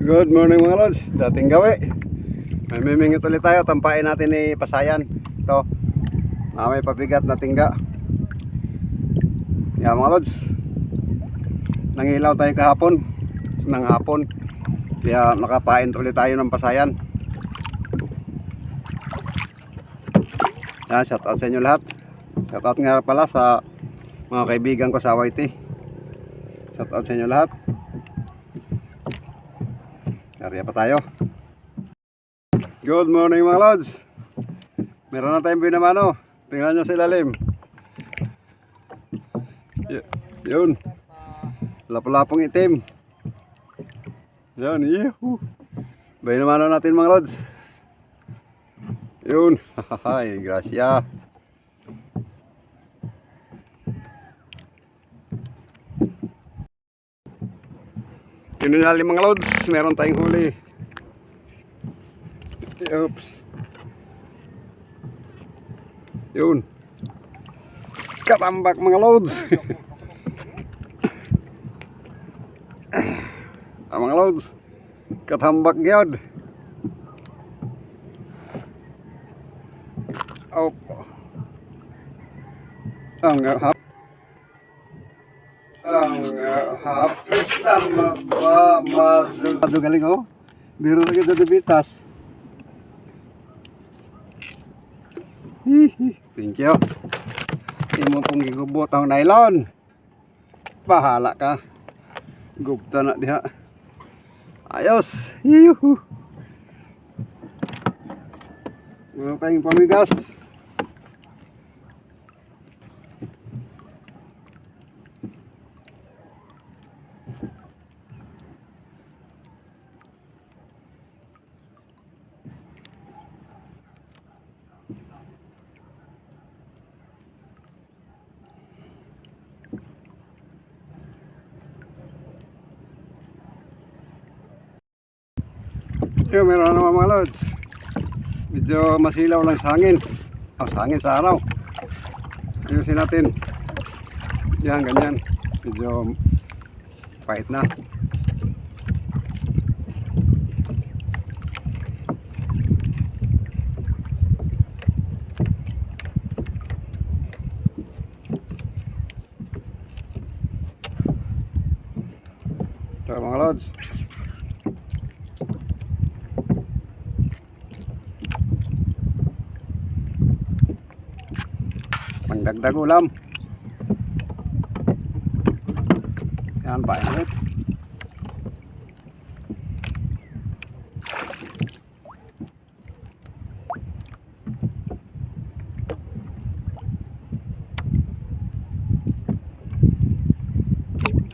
Good morning mga lods, dating gawi. May mimingit ulit tayo, tampain natin ni Pasayan. Ito, may pabigat na tingga. Yan mga lods, nangilaw tayo kahapon ng hapon, kaya nakapain ulit tayo ng Pasayan. Yan, shout out sa inyo lahat. Shout out nga pala sa mga kaibigan ko sa YT. Shout out sa inyo lahat. Karya pa tayo. Good morning mga lods. Meron na tayong binamano. Tingnan nyo sa ilalim. Yun. Lapalapong itim. Yun. Yuhu. Binamano natin mga lods. Yun. Hahay. Gracia. Tinunali mga lods, meron tayong huli. Oops. Yun. Katambak mga lods. Mga lods, katambak gyud. Opo. Ang hap. Hapis sama masuk galing oh. Biru lagi dari bitas. Thank you. Imo pong gigubot ang nylon. Bahala ka. Gupta na diha. Ayos. Yuhu. Mga tayong pamigas. Yung meron naman mga lods. Medyo masilaw lang sa hangin. Sa hangin sa araw. Ayusin natin. Yan, ganyan. Medyo pahit na. Ito mga lods. Pangdagdag ulam. Yan, pain ulit.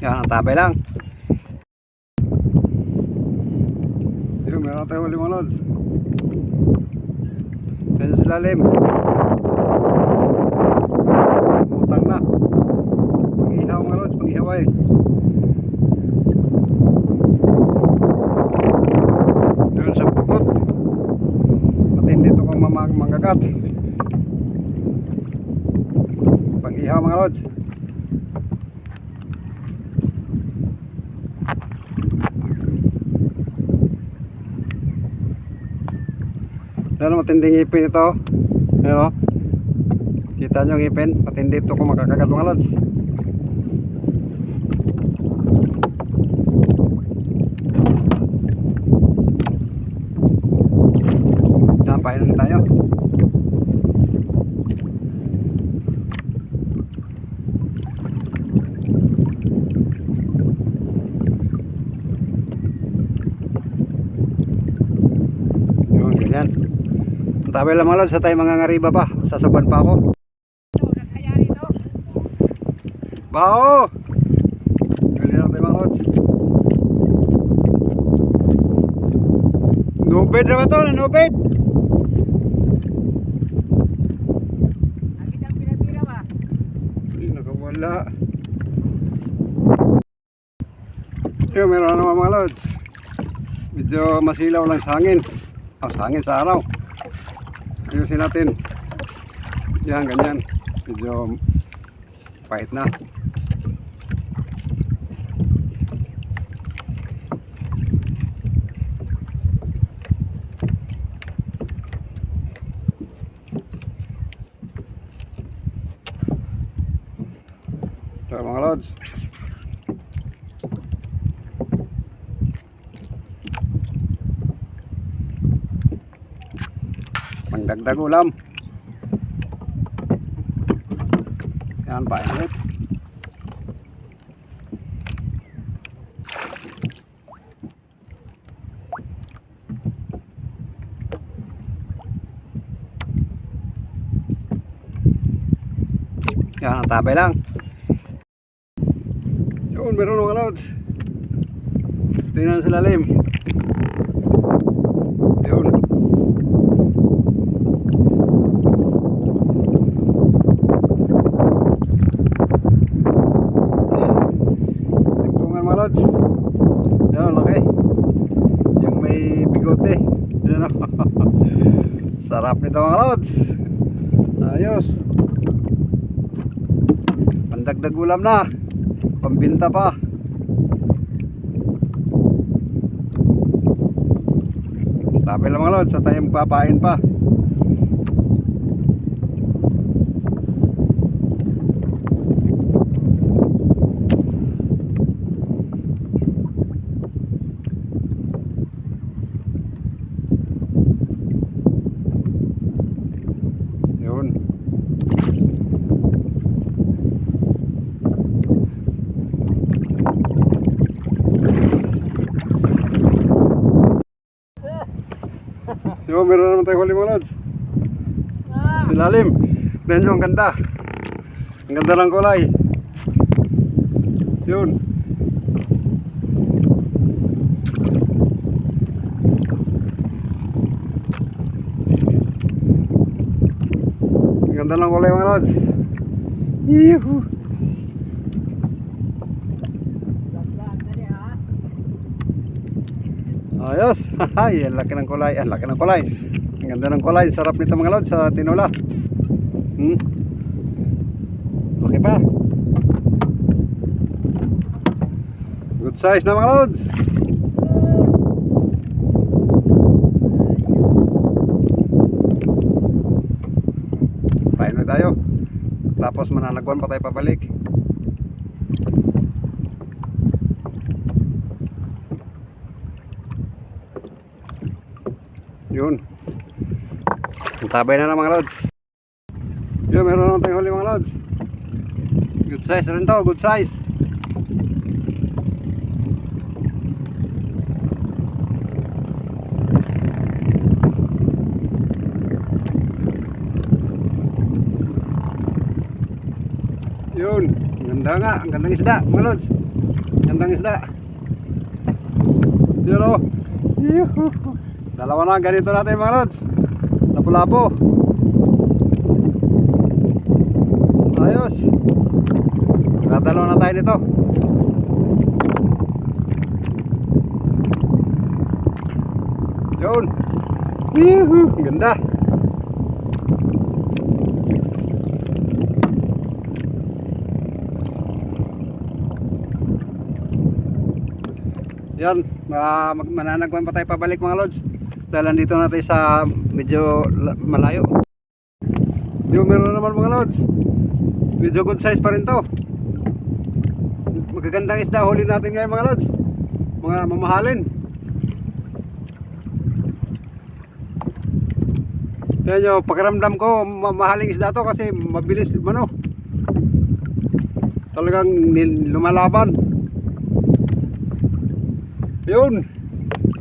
Yan, ang tabay lang. Yun, meron tayo huli mga lods. Tayo sa lalim. Utang na. Pag-ihaw mga lods, pag-ihaway. Doon sa bukot. Matindi ito kung manggagat. Pag-ihaw mga lods. Ano matinding ipin ito. Ano? Kita nyo ang ipin. Matindi ito kung makakagat mga lods. Yan, painan tayo. Yun, ganyan. Tabi lang mga lods, sa tayo mga ngariba pa. Sasaban pa ako. Bao! Ganyan lang tayo mga lods. Nubid naman to, nubid! Agit ang pinatira ba? Hindi, nakawala. Yung meron naman mga lods. Medyo masilaw lang sa hangin. Sa hangin sa araw. Ayusin natin. Yan, ganyan. Medyo pahit na. So mga lods, pangdagdag ulam. Yan, painit. Yan, ang tabay lang. Yun, meron mga lods. Tingnan sa lalim. Yun. Tingnan mga lods. Yan, laki. Yung may bigote. Yan, sarap nito mga lods. Ayos. Pandagdag ulam na. Pambinta pa. Tabi lang mga lods, sa tayo magpapain pa. Yun. Yo, meron naman tayo huli mga lods. Silalim. Tignan nyo, ang ganda. Ang ganda ng kulay. Yun. Ang ganda ng kulay mga lods. Yuhu. Ayos. Ay, ang laki ng kulay. Ang laki ng kulay. Ang ganda ng kulay. Sarap nito mga lods sa tinola. Laki pa. Good size na mga lods. Pain na tayo. Tapos mananagwan pa tayo pabalik. Yun. Ang tabay na mga lods. Yun, meron naman tayong huli mga lods. Good size rin to, good size. Yun, ang ganda nga, ang gandang isda mga lods. Gandang isda. Yun o. Yuhu. Dalawa na ganito natin mga lods. Lapo-lapo. Ayos. Nakadalawa na tayo nito. Yun. Yuhu. Ganda. Yan. Mananagwan pa tayo pabalik mga lods. Dahil nandito natin sa medyo malayo. Yung meron naman mga lods. Medyo good size pa rin to. Magagandang isda huli natin ngayon mga lods. Mga mamahalin. Tignan nyo, pakiramdam ko mamahaling isda to kasi mabilis ano. Talagang lumalaban. Yun.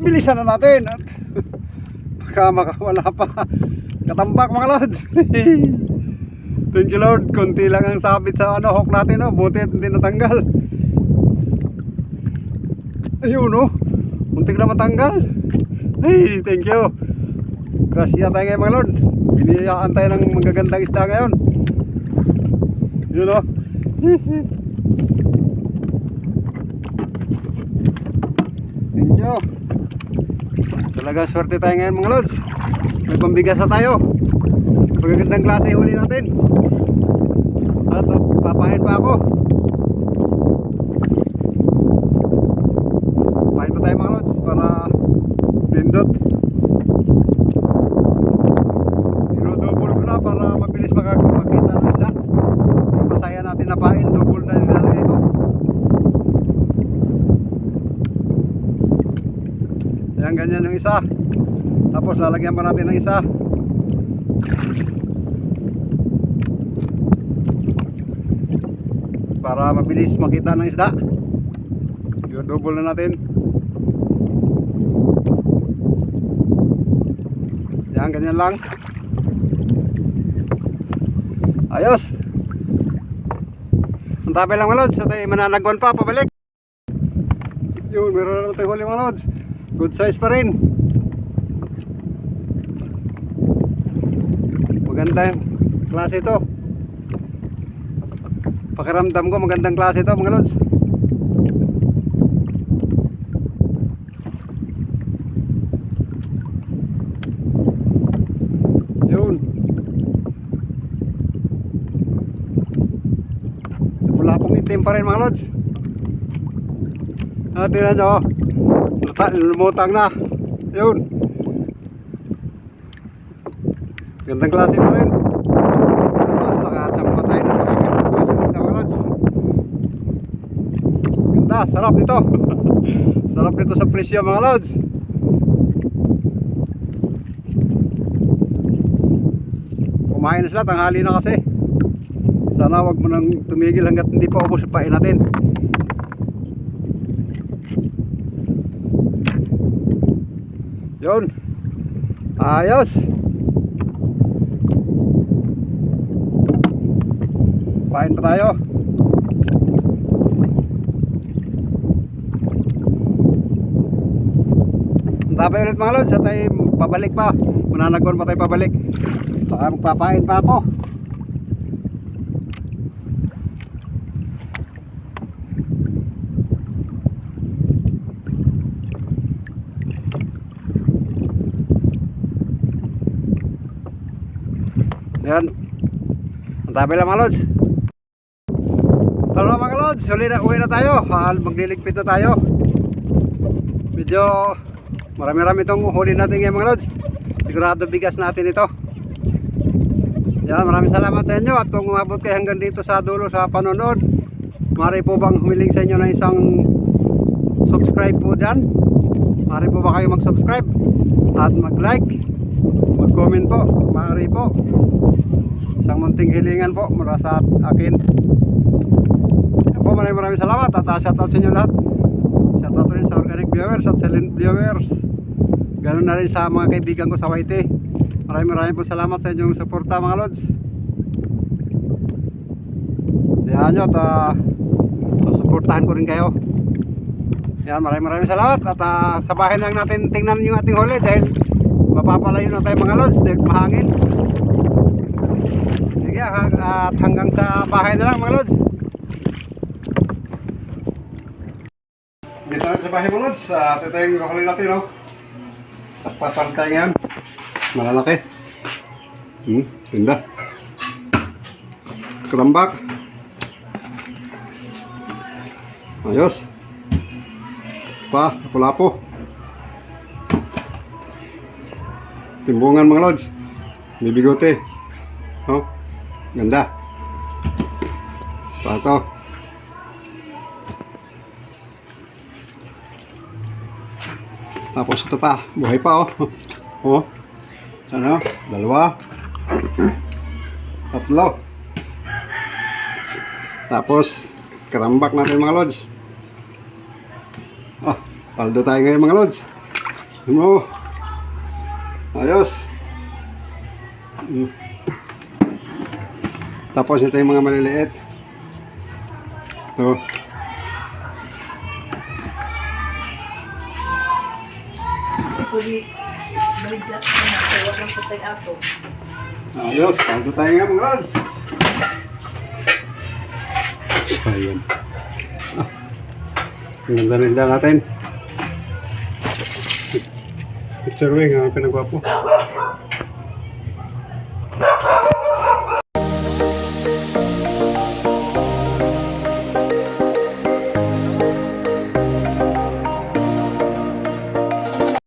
Bilisan na natin at baka makawala pa. Katambak mga lods. Thank you Lord. Kunti lang ang sabit sa hook natin. Buti at hindi natanggal. Ayun muntik na matanggal. Ay, thank you. Grasya tayo ngayon mga Lord. Biniyayaan tayo ng magagandang isda ngayon. Yun Thank you. Talagang swerte tayo ngayon mga lods. May pambigas na tayo. Magagandang klase huli natin. At papahin pa ako. Papahin pa tayo mga lods para pindot. Double ko na para mabilis makakita ng isda. Yung pasaya natin na pain, double na nila. Yan, ganyan yung isa. Tapos lalagyan pa natin ng isa. Para mabilis makita ng isda. I-double na natin. Yan, ganyan lang. Ayos. Ang tabi lang mga lods. At ay mananagwan pa, pabalik. Yun, meron na tayo huli mga lods. Good size pa rin. Magandang klase ito. Pakiramdam ko magandang klase ito mga lods. Yun. Wala pong itim pa rin mga lods. Tingnan nyo. Lumutang na. Yun. Gandang klase pa rin. Tapos nakachampa tayo ng mga gandang klase ng isda mga lods. Ganda, sarap nito. Sarap nito sa presyo mga lods. Kumain na sila, tanghali na kasi. Sana wag mo nang tumigil hanggat hindi pa ubos yung pain natin. Yun. Ayos. Pain pa tayo. Tabay ulit mga lods. At ay pabalik pa. Mananagwan pa tayo pabalik. Saka magpapain pa ako. Yan. Ang tabi lang mga lods. Tara na mga lods, uwi na tayo. Magliligpit na tayo. Medyo marami-rami itong huli natin ngayon mga lods. Sigurado bigas natin ito. Yan, maraming salamat sa inyo. At kung umabot kayo hanggang dito sa dulo sa panonood, maaari po bang humiling sa inyo na isang subscribe po dyan? Maaari po ba kayo mag-subscribe at mag-like, mag-comment po? Maaari po. Isang munting hilingan po mula sa akin. Yan po, maraming salamat at shoutout sa inyo lahat. Shoutout rin sa organic viewers at silent viewers. Ganun na rin sa mga kaibigan ko sa YT. Maraming po salamat sa inyong suporta mga lods. Yan nyo at susuportahan ko rin kayo. Yan, maraming salamat at sa bahay lang natin tingnan yung ating huli dahil mapapalayo na tayo mga lods dahil mahangin. Sige, at hanggang sa bahay na lang mga lods. Dito na sa bahay mga lods. Ito yung huli natin, no? Takpatan tayo ngayon. Malalaki. Ganda. Kerambak. Ayos. Pa, lapo-lapo. Timbungan mga lods. May bigote. Oh, ganda. Ito. Tapos ito pa, buhay pa oh. Oh. Ano? Dalawa. Tatlo. Tapos kerambak natin mga lods. Oh, paldo tayo ngayon mga lods. Ano? Ayos. Tapos ito yung mga maliliit. Ito. Ayos, paldo tayo nga mga lods. Sayang. Ang ganda na isda natin. Picture wing, pinagwapo.